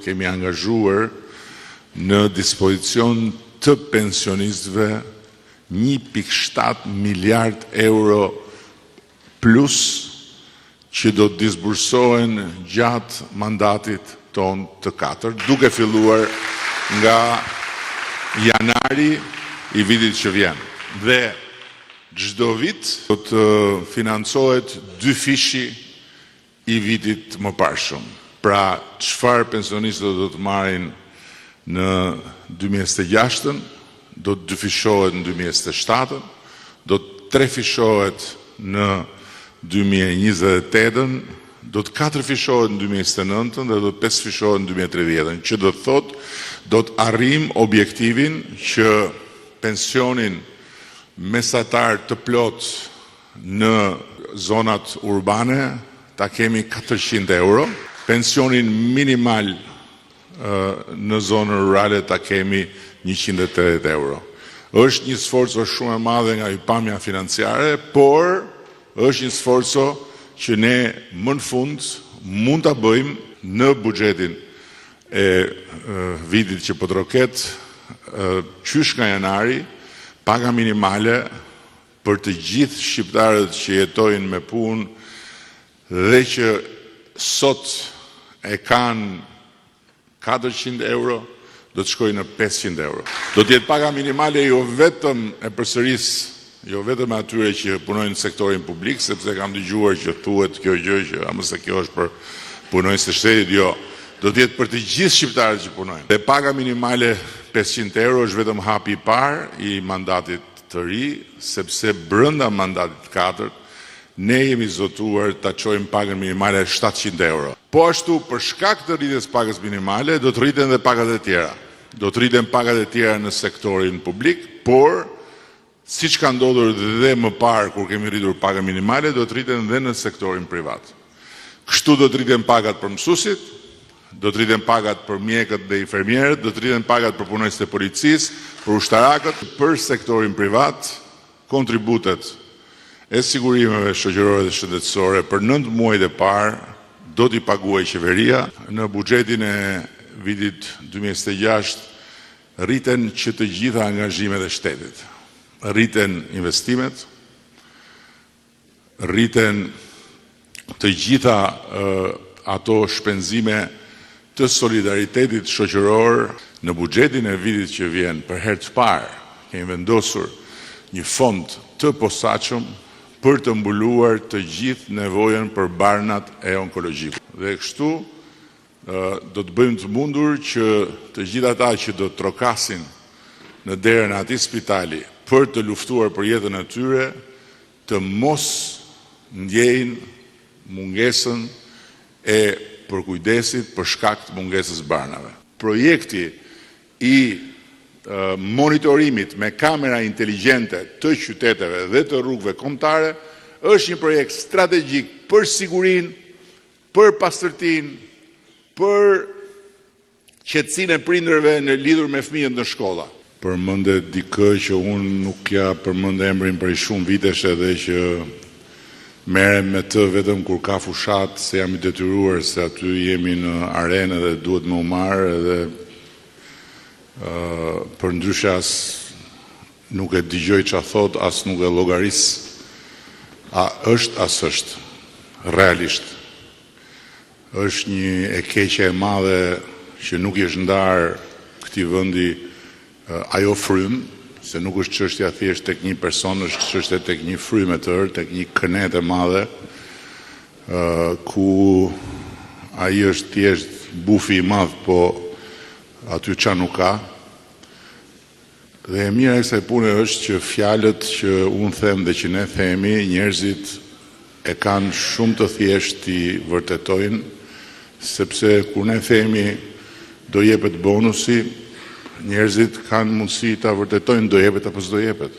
kemi angazhuar në dispozicion të pensionistëve 1.7 miliard euro plus që do të disbursohen gjatë mandatit ton të 4, duke filluar nga janari i vitit që vjen. Dhe çdo vit do të financohet 2 fishi i vitit më parshëm. Pra, çfarë pensionistët do të marrin në 2026, do të 2 fishohet në 2027, do të 3 fishohet në 2028, do të 4 fishohet në 2029 dhe do të 5 fishohet në 2030, që do të thotë do të arrim objektivin që pensionin mesatar të plot në zonat urbane ta kemi 400 euro, pensionin minimal në zonën rurale ta kemi 180 euro. Është një sforco shumë e madhe nga pamja financiare, por është një sforco që ne më në fund mund ta bëjmë në buxhetin e vitit që po të roket, qysh nga janari, paga minimale për të gjithë shqiptarët që jetojnë me punë dhe që sot e kanë 400 euro, do të shkojnë në 500 euro. Do të jetë paga minimale jo vetëm e përsëris, jo vetëm atyre që punojnë në sektorin publik, sepse kam dëgjuar që thuhet kjo gjë që amëse kjo është për punojnësit e shtetit, jo. Do të jetë për të gjithë shqiptarët që punojnë. Dhe paga minimale 500 euro është vetëm hapi i parë i mandatit të ri, sepse brenda mandatit 4 ne jemi zotuar ta çojmë pagën minimale 700 euro. Po ashtu, për shkak të rritjes pagës minimale, do të rriten dhe pagat e tjera. Do të rriten pagat e tjera në sektorin publik, por siç ka ndodhur dhe më parë kur kemi rritur pagën minimale, do të rriten dhe në sektorin privat. Kështu do të rriten pagat për mësuesit, do të rriten pagat për mjekët dhe infermierët, do të rriten pagat për punonjësit e policisë, për ushtarakët, për sektorin privat, kontributet e sigurimeve shoqërore dhe shëndetësore për 9 muajt e parë do t'i paguajë qeveria. Në buxhetin e vitit 2026 rriten që të gjitha angazhimet e shtetit. Rriten investimet, rriten të gjitha ato shpenzime të solidaritetit shoqëror. Në buxhetin e vitit që vjen, për herë të parë, kemi vendosur një fond të posaçëm për të mbuluar të gjithë nevojën për barnat e onkologjikut. Dhe kështu do të bëjmë të mundur që të gjithë ata që do të trokasin në derën e atij spitali për të luftuar për jetën e tyre, të mos ndjejnë mungesën e përkujdesit për shkak të mungesës barnave. Projekti i monitorimit me kamera inteligjente të qyteteve dhe të rrugëve kombëtare është një projekt strategjik për sigurinë, për pastërtinë, për qetësinë e prindërve në lidhur me fëmijët në shkolla. Përmendet dikë që unë nuk ja përmend emrin për shumë vitesh edhe që merrem me të vetëm kur ka fushat, se jam i detyruar se aty jemi në arenë dhe duhet më u marr edhe për ndryshe as nuk e dëgjoj ç'a thot, as nuk e llogaris. A është as është, realisht. Është një e keqe e madhe që nuk i është ndarë këtij vendi ajo frym, se nuk është çështja thjesht tek një person, është çështja tek një frymë e tërë, tek një kënet e madhe, ku ai është thjesht bufi i madh, po aty qa nuk ka. Dhe e mira e kësaj pune është që fjalët që unë them dhe që ne themi, njerëzit e kanë shumë të thjesht i vërtetojnë, sepse kur ne themi do jepet bonusi, njerëzit kanë mundësi ta vërtetojnë do jepet apo s'do jepet.